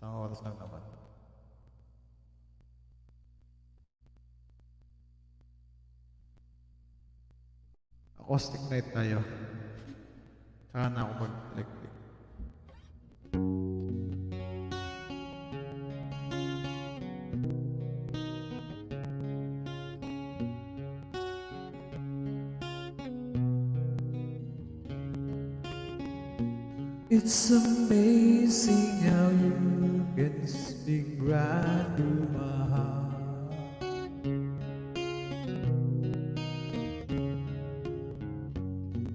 Isang oras lang naman. Acoustic night tayo. Saka na ako mag-electric. It's amazing how you can speak right to my heart.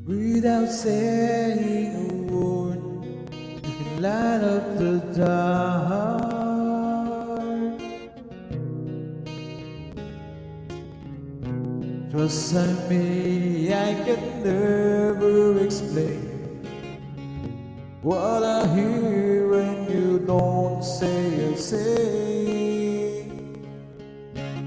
Without saying a word, you can light up the dark. Trust me, I can never explain what I hear when you don't say a thing.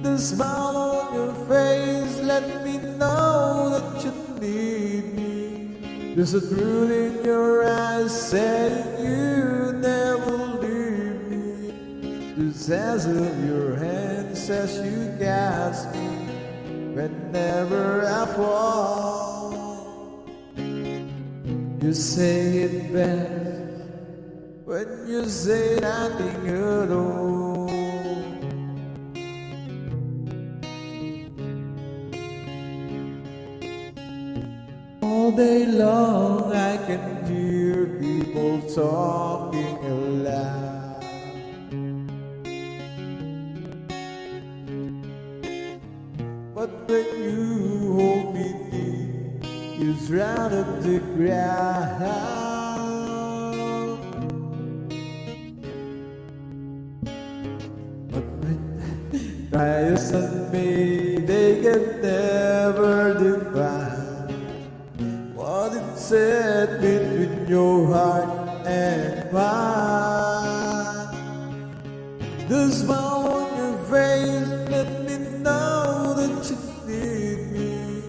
The smile on your face let me know that you need me. There's a truth in your eyes saying you never leave me. The sense of your hand says you got me whenever I fall. You say it best when you say nothing at all. All day long I can hear people talking aloud. But when you hold me deep, you drown up the crowd. But when trials on me, they can never define what it said between your heart and mine. The smile on your face let me know that you need me.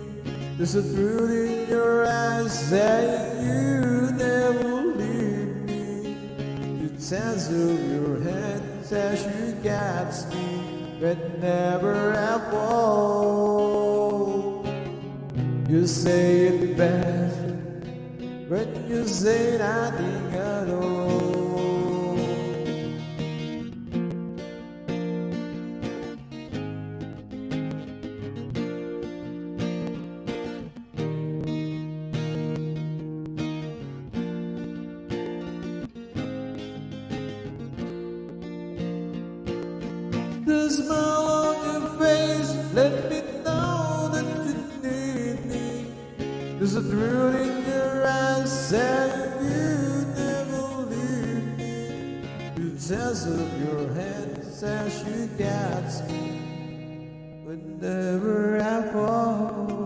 There's a truth in your eyes saying you never leave me. The sense of your hand says you got me whenever I fall. You say it best when you say nothing at all. The smile on your face let me know that you need me. There's a truth in your eyes saying you never leave me. The sense of your hand says you got me whenever I fall.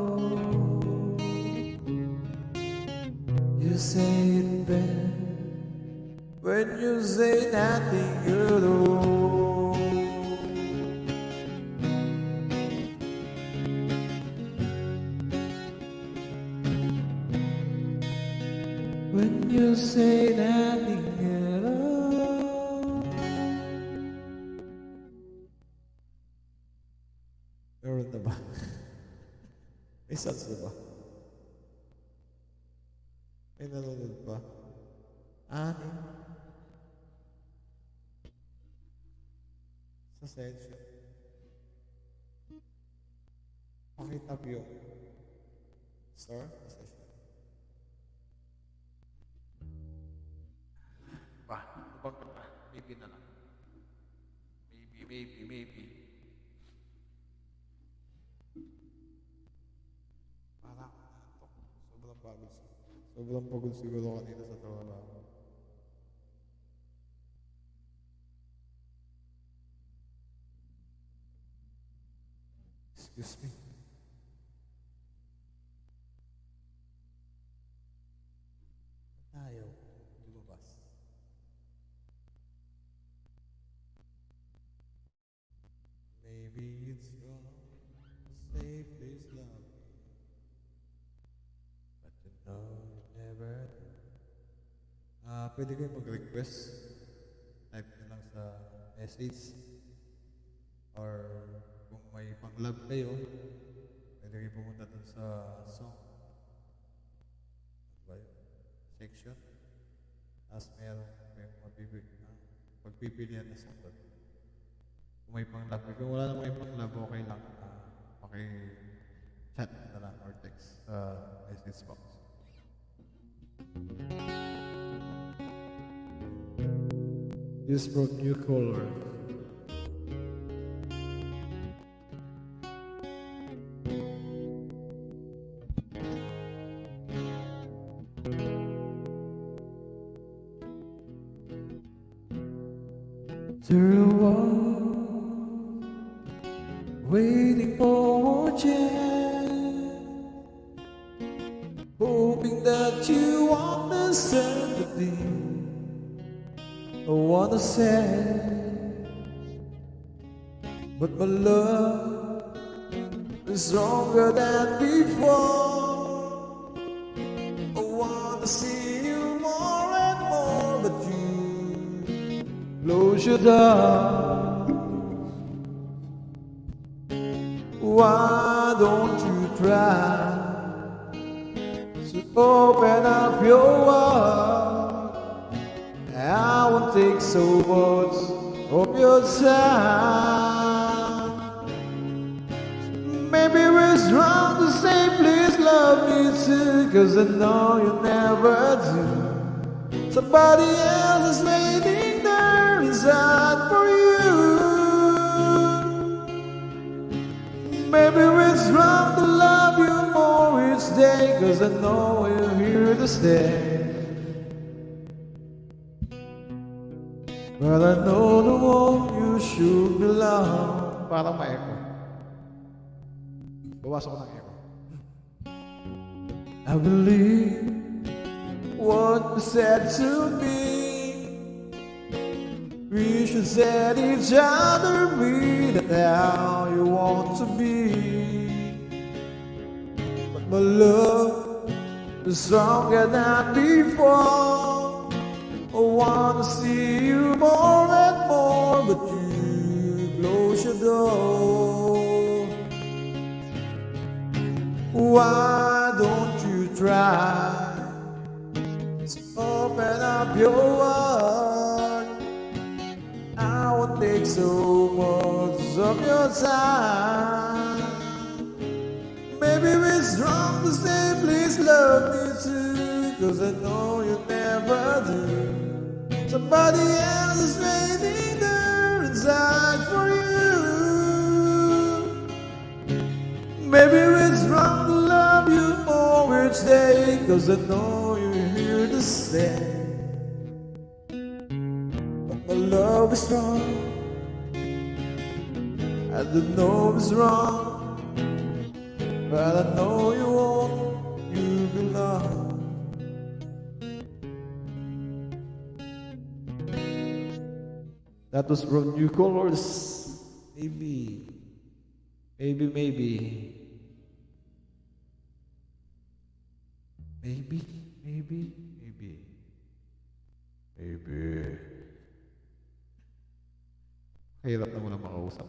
You say it best when you say nothing at all. When you say nothing at all. Meron na ba? May sounds na ba? May nanonood ba? Anim? Sa sensyo. Pakita mo yung store? Maybe na lang. Maybe. Parang natok. Sobrang pagod siguro kanina sa trabaho. Excuse me. Ayaw. Lumabas. Maybe it's wrong to say please love me, but you know you never did. Pwede kayo mag-request. Type nyo lang sa message. Or kung may pang-love kayo, pwede kayo pumunta dun sa song. Ano ba yun? Section. Tapos may pagpipilian na song doon. Kung may pang-love, kung wala na may pang-love, okay lang. Chat na lang or text sa message box. This brought new color. There was waiting for a chance, hoping that you understand the thing I wanna say. But my love is stronger than before. I wanna see you more and more, but you close your door. Why don't you try to open up your heart? I won't take so much of your time. Maybe it's wrong to say please love me too, 'cause I know you never do. Somebody else is waiting there inside for you. Maybe it's wrong to love you more each day, 'cause I know you're here to stay. But I know the one you should belong. Parang ma-echo. Bawas ako ng echo. I believe what you said to me. We should set each other free, that's how you want to be. But my love is stronger than before. I wanna see you more and more, but you close your door. Why don't you try to open up your heart? I won't take so much of your time. Maybe it's wrong to say please love me too, 'cause I know you never do. Somebody else is waiting there inside for you. Maybe it's wrong to love you more each day, 'cause I know you're here to stay. But my love is strong, I don't know it's wrong, but I know you won't, you belong. That was from New Colors. Maybe. Maybe. Hirap na mo na makausap.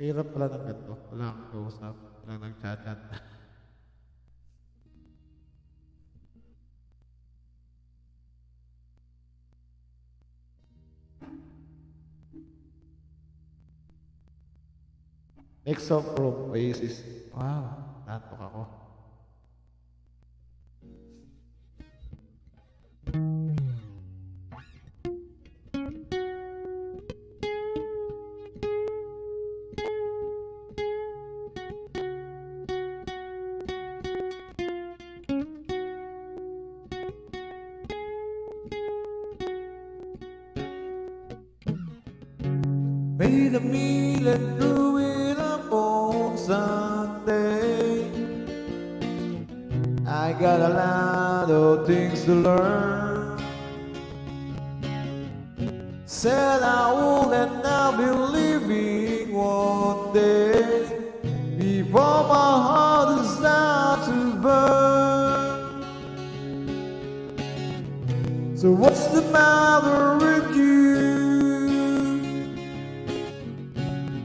Hirap pala ng ganito. Wala kang kausap. Wala nang chat-chat. Next song from Oasis. Wow, nantok ako. Made a meal and threw it up on Sunday. I got a lot of things to learn. Said I would and I'll be leaving one day before my heart is So what's the matter with you?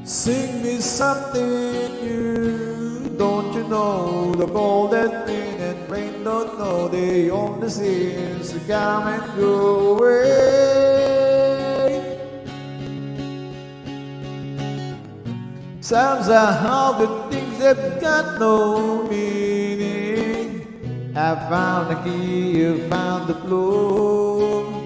Sing me something new. Don't you know the golden wind and rain don't know they own the seas to come and go away. Somehow the things have got no meaning. I found the key, you found the clue.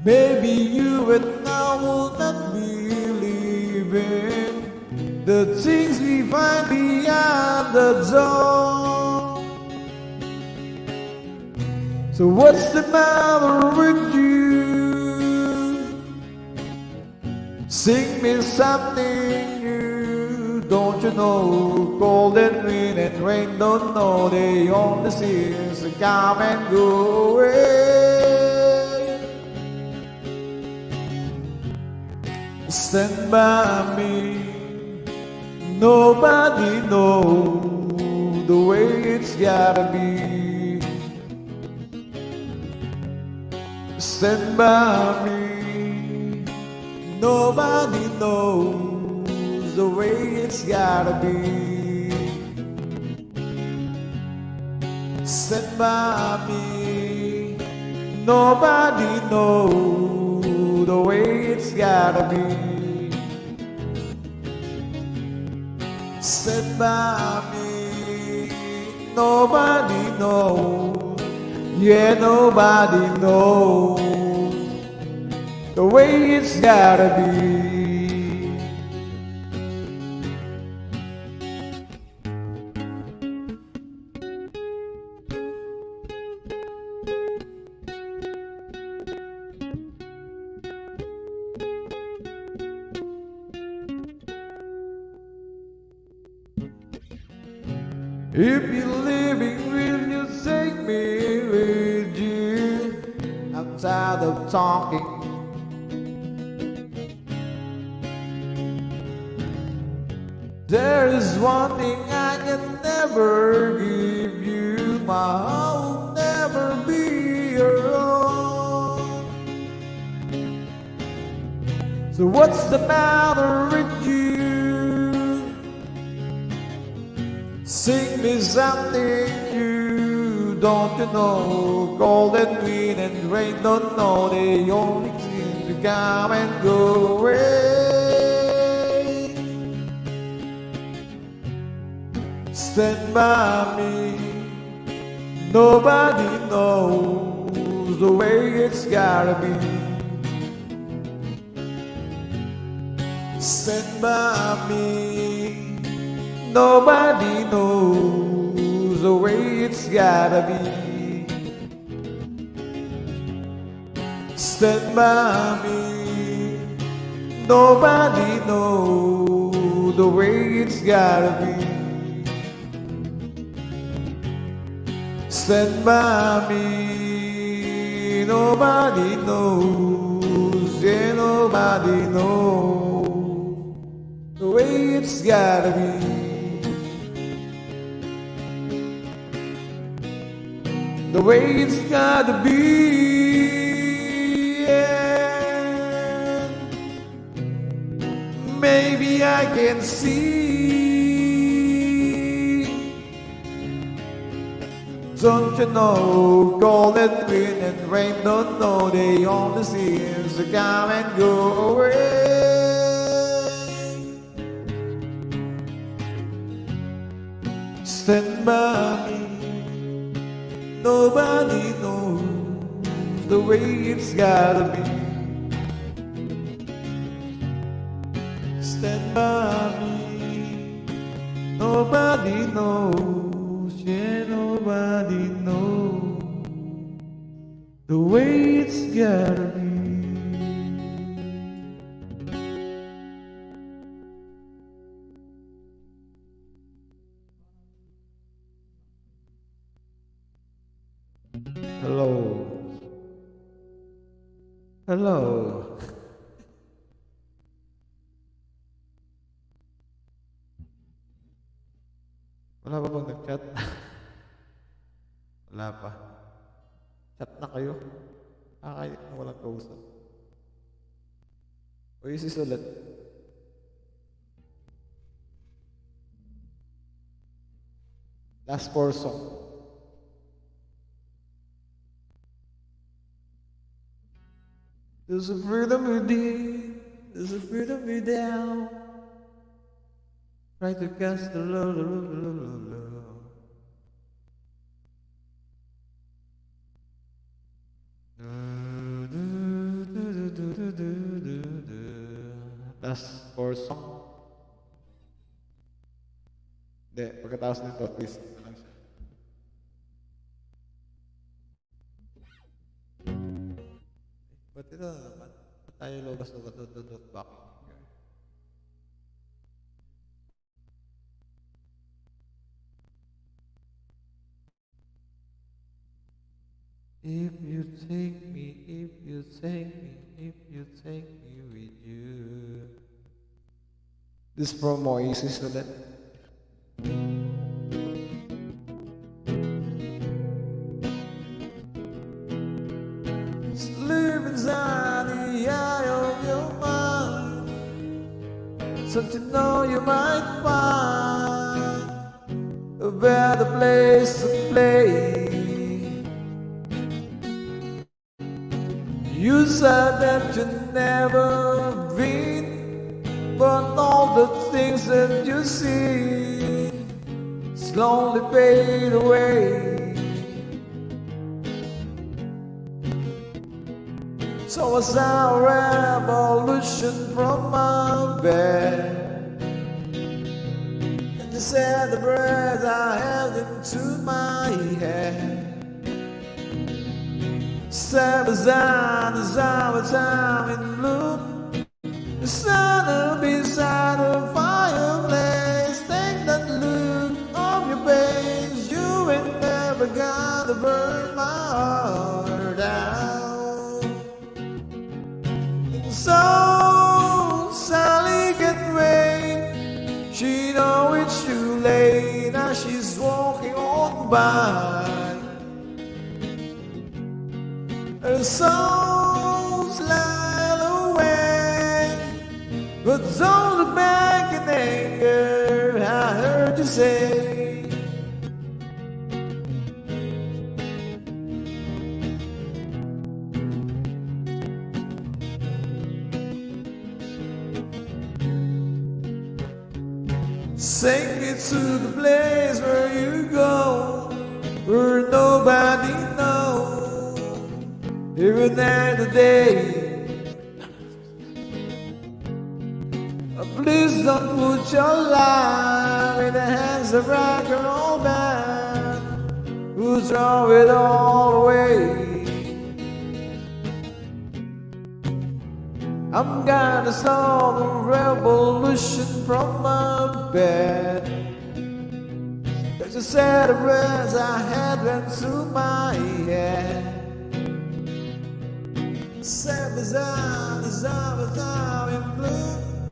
Maybe you and I will not believe in the things we find beyond the door. So what's the matter with you? Sing me something new. Don't you know golden wind and rain don't know they own the seas to come and go away. Stand by me. Nobody knows the way it's gotta be. Stand by me. Nobody knows the way it's gotta be. Stand by me. Nobody knows the way it's gotta be. Stand by me. Nobody knows. Yeah, nobody knows the way it's gotta be. If you're living, will you take me with you? I'm tired of talking. There is one thing I can never give you. My heart will never be your own. So what's the matter with you? Sing me something new. Don't you know golden wind and rain don't know they only seem to come and go away. Stand by me. Nobody knows the way it's gotta be. Stand by me. Nobody knows the way it's gotta be. Stand by me. Nobody knows the way it's gotta be. Stand by me. Nobody knows. Yeah, nobody knows the way it's gotta be. The way it's gotta be, yeah. Maybe I can see. Don't you know golden wind and rain don't know they only seems to come and go away. Stand by me. Nobody knows the way it's gotta be. Stand by me. Nobody knows, yeah, nobody knows the way it's gotta be. Hello. Hello. Wala pa bang nag-chat? Wala pa. Chat na kayo. Kahit na walang kausap. O isis ulit. Last 4 song. There's a freedom within, there's a freedom without. Try to cast the love, love, love, love, love. Last 4 song. Hindi, pagkatapos nito, please. Ba't ito na naman? Ba't tayo lobas na dot back? If you take me, if you take me, if you take me with you. This from Oasis ulit. Sleep inside the eye of your mind. Something you know you might find a better place to play. You said that you never been, but all the things that you see slowly fade away. So was our revolution from my bed, and you said the breath I held into my head. Summertime is our time in bloom. The sun will be beside the fireplace. Take that look on your face. You ain't never gonna burn my heart out. And so Sally can wait. She know it's too late. Now she's walking on by. Her soul slide away, but don't look back in anger. I heard you say, take me to the place where you go, where nobody knows. Even at the day, please don't put your life in the hands of rock and roll man who throw it all away. I'm gonna start the revolution from my bed. Cause you said the words I had went through my head. Summertime in bloom.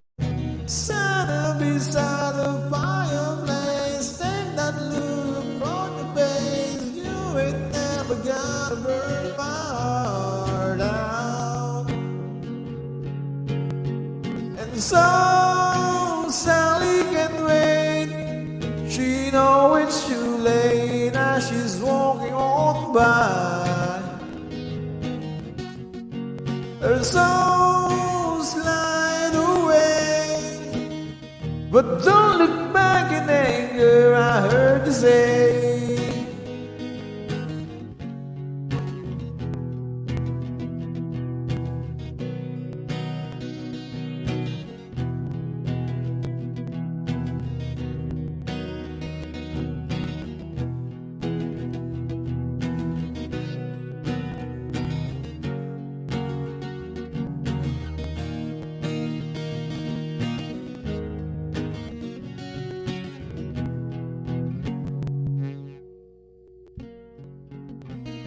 Sun beside the fireplace. Take that look on your face. You ain't never gonna burn my heart out. And so Sally can wait. She know it's too late. Now she's walking on by. Her soul slide away, but don't look back in anger. I heard you say,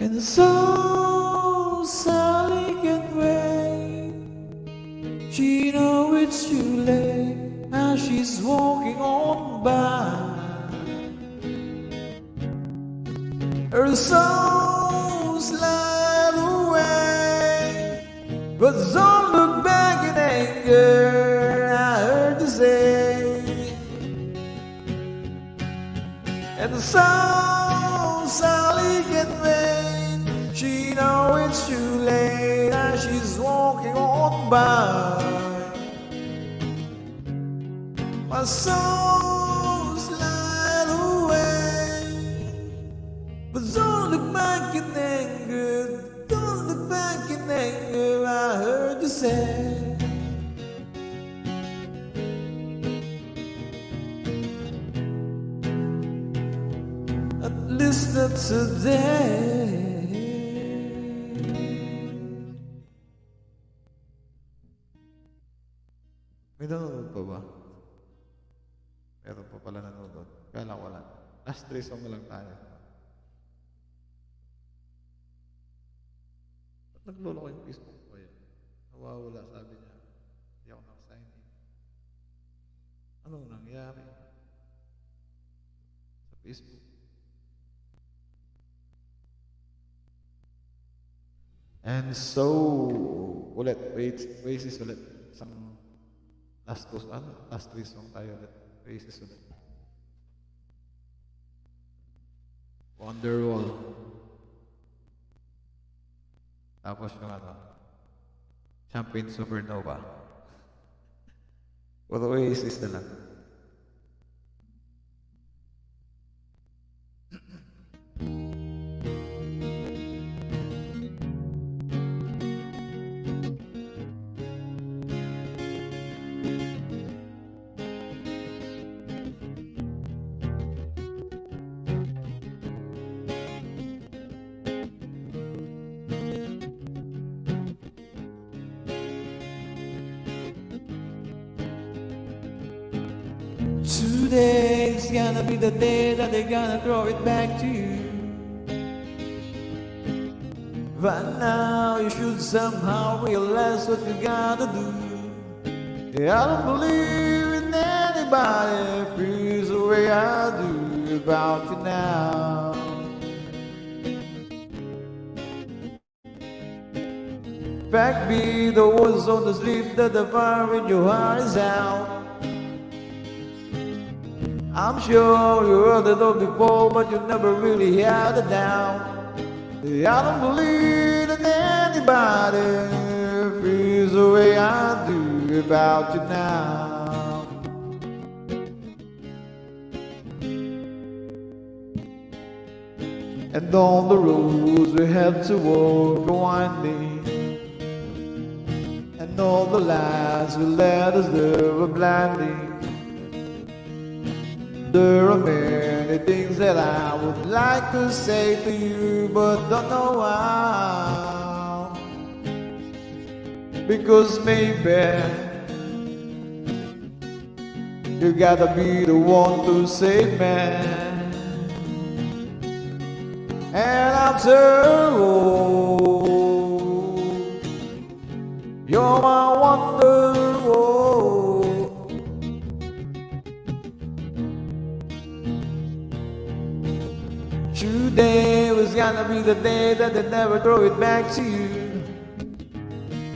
and so Sally can wait. She know it's too late. Now she's walking on by. Her soul's like But don't look back in anger, I heard you say. And the song Sally can wait. She knows it's too late as she's walking on by. My soul's light away. But don't look back in anger, don't look back in anger, I heard you say. At least not today. May nanonood pa ba? Meron pa pala nanonood. Kaya lang wala. Last 3 song na lang tayo. Ba't naglolo ko yung Facebook ko yan? Nawawala, sabi niya. Hindi ako nakasign in. Anong nangyari? Sa Facebook. And so, ulit, Oasis ulit. Isang last 3 song tayo ulit. Oasis ulit. Wonderwall. Tapos yung Champagne Supernova. Puro Oasis na lang. 'Today's gonna be the day that they're gonna throw it back to you. But now you should somehow realize what you gotta do. Yeah, I don't believe in anybody feels the way I do about you now. Fact be the ones on the street that the fire in your heart is out. I'm sure you heard it all before, but you never really had it down. I don't believe in anybody feels the way I do about you now. And on the roads we have to walk are winding, and all the lights will let us there are blinding. There are many things that I would like to say to you, but don't know how. Because maybe you gotta be the one to save me. And after all, you're my wonderwall. Today was gonna be the day that they never throw it back to you.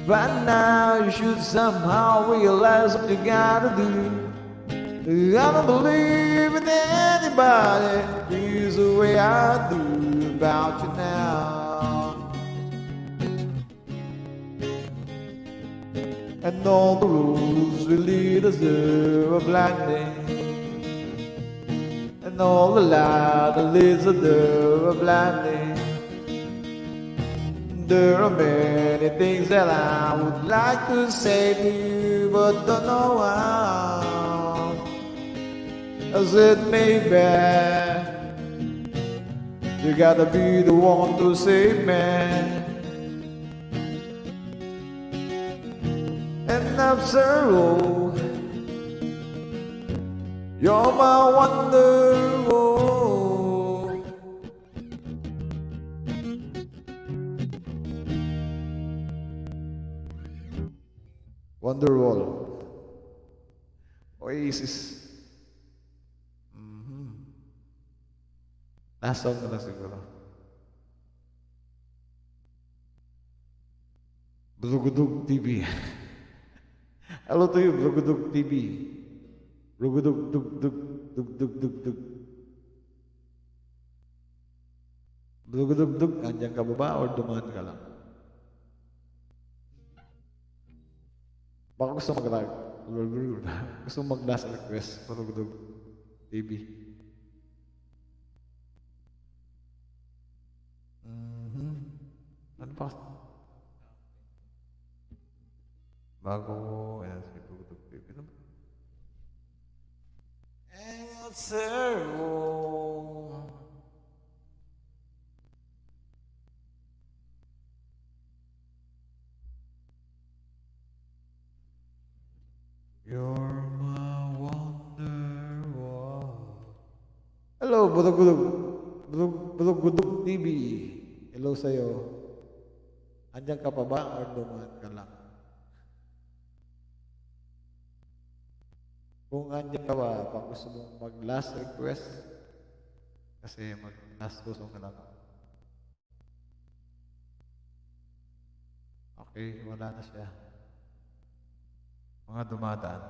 But now you should somehow realize what you gotta do. I don't believe in anybody feels the way I do about you now. And all the rules will lead us there are blinding, and all the light that leads us there are blinding. There are many things that I would like to say to you, but don't know how. I said maybe you gotta be the one to save me. And after all, you're my wonderwall. Wonderwall. Oasis. Last song na lang siguro. Brugudug TV. Hello to you, Brugudug TV. Brugudug dug dug dug dug dug dug. Brugudug dug, andyan ka ba ba or dumaan ka lang? Baka gusto mag-last request, Brugudug TV. Ano pa? Bago, ayan, si Brugudug TV. Answer mo. You're my wonderwall. Hello, Brugudug TV. Hello sa'yo. Andiyan ka pa ba or dumaan ka lang? Kung andyan ka ba, pag gusto mong mag-last request, kasi mag-last gusto ka lang. Okay, wala na siya. Mga dumadaan.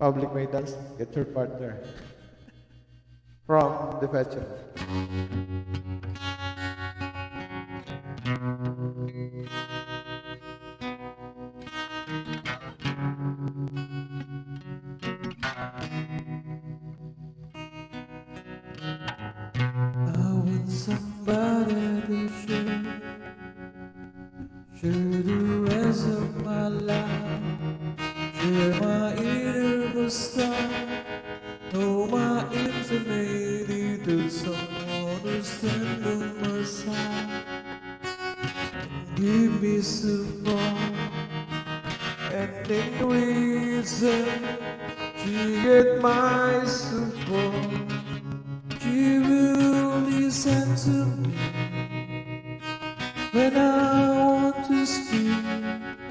Public Maidens, get your partner from the fetcher. I want somebody to share the rest of my life, share my inner star, know my infinity to someone who stand on my side, give me support and in reason she get my support. She will listen to me when I want to speak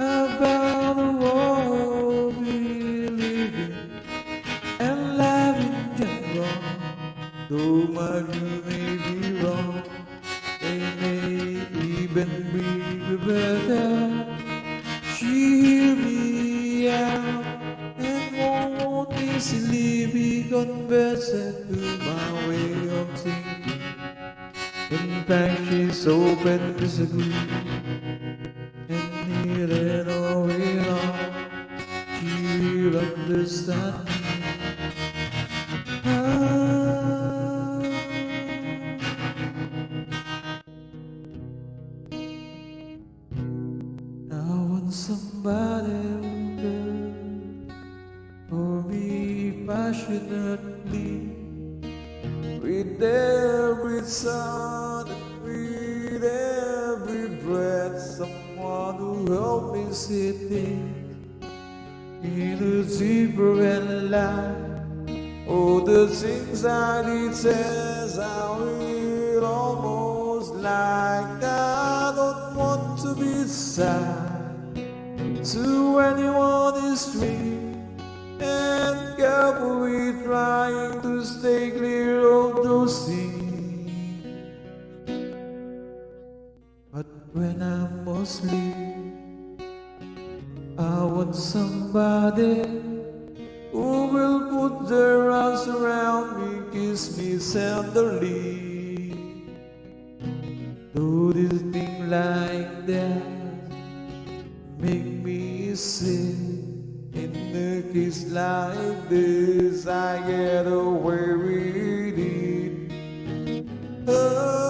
about the world we live in and life in general. Though my view may be wrong, they may even be better. She hear me out and won't easily be converted to my way of thinking. In fact, she's open to disagree, and neither nor will I, she will understand me. I want somebody who cares for me passionately, with every sound and with every breath, someone who help me see things in a deeper and light. Oh, the things I did says I will almost like. I don't want to be sad to anyone is free and carefully trying to stay clear of those things. But when I'm asleep, I want somebody who will put their arms around me, kiss me tenderly. Do this thing like that, make me sick in a kiss like this. things I get away with it. Oh.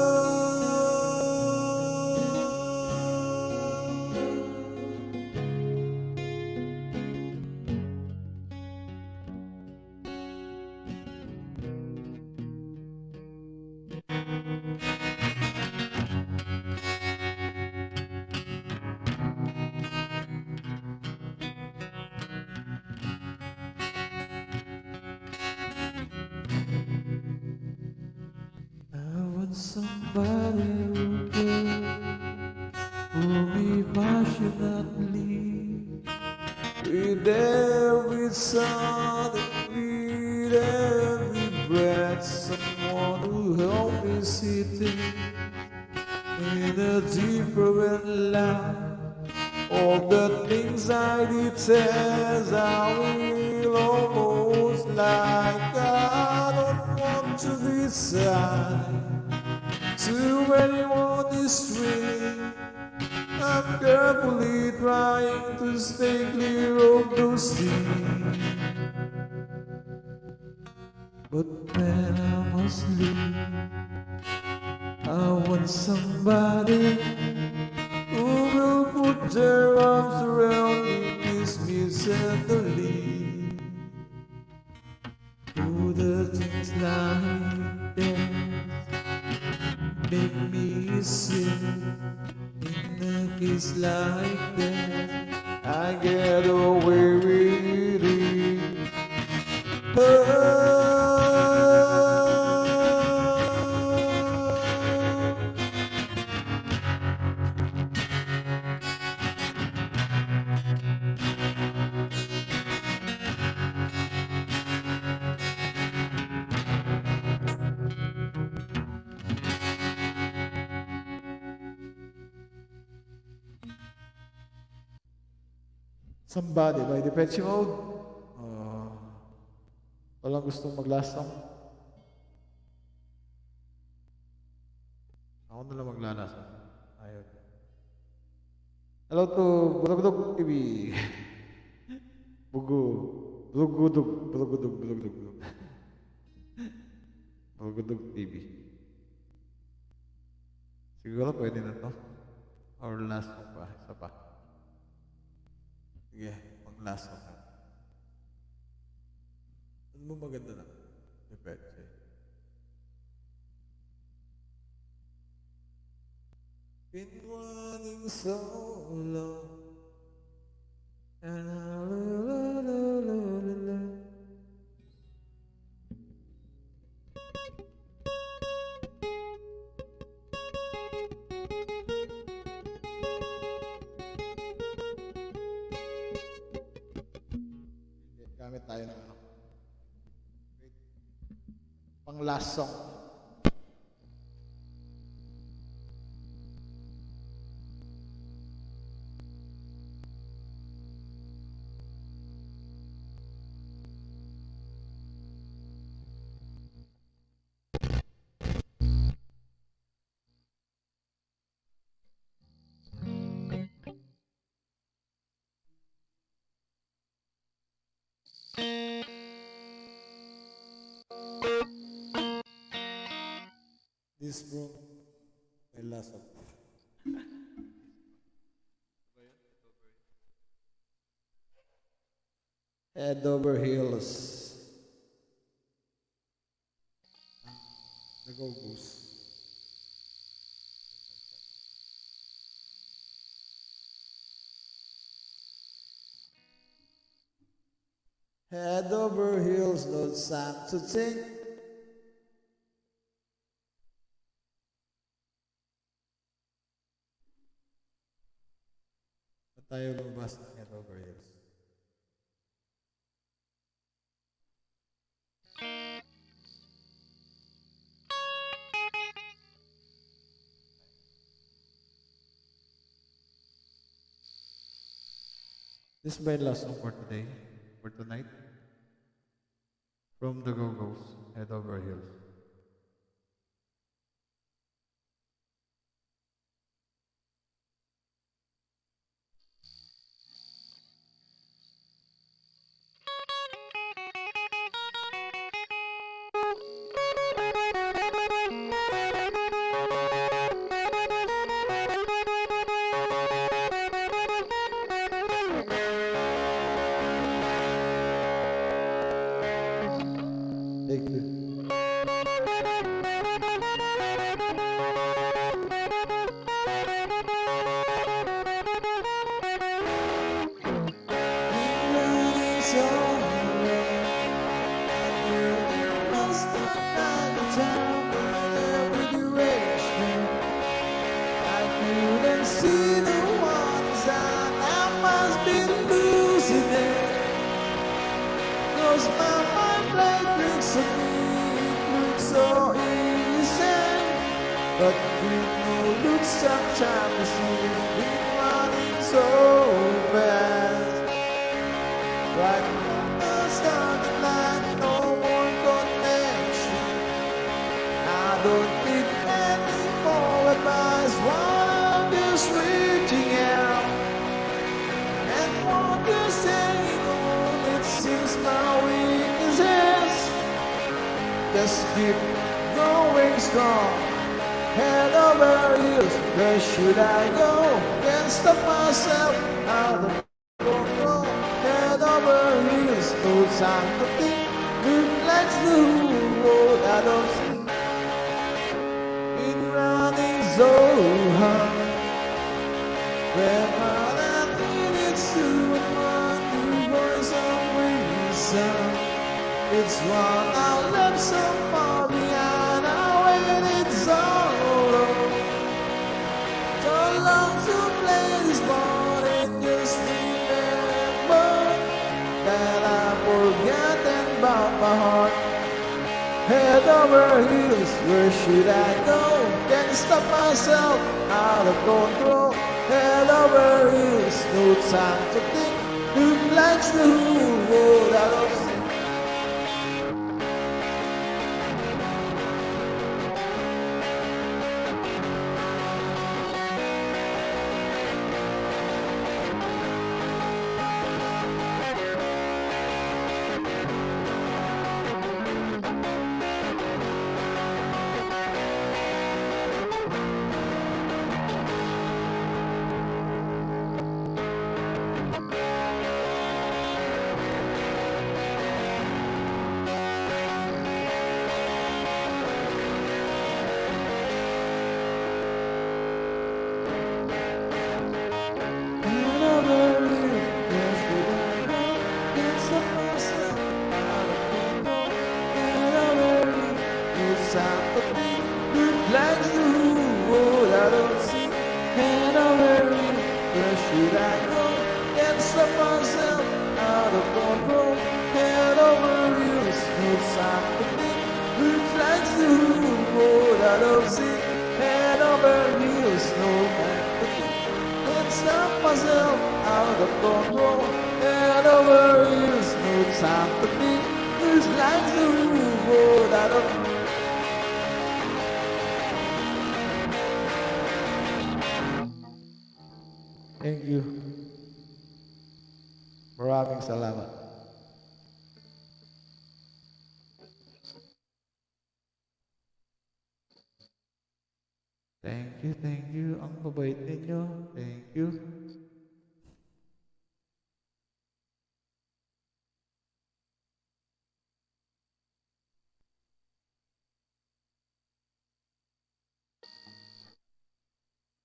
I want somebody who can hold me passionately with every sound and with every breath. Someone who help me see things in a deeper and loud. All the things I detest, I will almost like. I don't want to be sad to anyone this street. I'm carefully trying to stay clear of those things. But when I'm asleep, I want somebody who will put their arms around me, kiss me tenderly. Do the things like that make me sing. In a kiss like that, I get away with it. Oh. Somebody by Depeche Mode. Walang gustong mag-last song. Ako na lang maglalast song. Ayun. Hello to Bulagudog TV. Bugu. Bulugudog. Bulugudog. Bulugudog. Bulugudog TV. Siguro pwede na to. Or last song pa. Isa pa. Sige, mag-last song na. Ano mo maganda na? Depeche. Been wanting so long, and gamit tayo ng ano. Pang last song. This bro, my last song. Head over heels. The Go-Go's. Head over heels, no time to think. Ba't tayo lumabas ng head over heels? This is my last song for today, for tonight. From the Go-Go's, Head Over Heels. see the ones that I must be losing it. 'Cause my mind played tricks on me, it looks so easy. But with no look, sometimes you see me running so fast. Like a starting line, no more connection. I don't need any more advice while I'm just reaching out. And what you're saying, oh, it seems my weaknesses. Just keep going strong. Head over heels, where should I go? Can't stop myself out of control. Head over heels, no time to think. Look like the road I don't see. Been running so hard. Where all I need is to find the voice of reason. It's one I left so far behind. I waited so long to play this morning. Just remember that I've forgotten about my heart. Head over heels, where should I go? Can't stop myself, out of control. Head over heels, no time to think. Who likes the road I don't see? Sympathy, look like the road I don't see. And I'm weary, where should I go? Can't stop myself, out of control. Head over heels, no sympathy, look like the road I don't see. Head over heels, no sympathy, can't stop myself, out of control. Head over heels, no sympathy, look like the road I don't see. Thank you. Maraming salamat. Thank you, thank you. Ang babait ninyo. Thank you.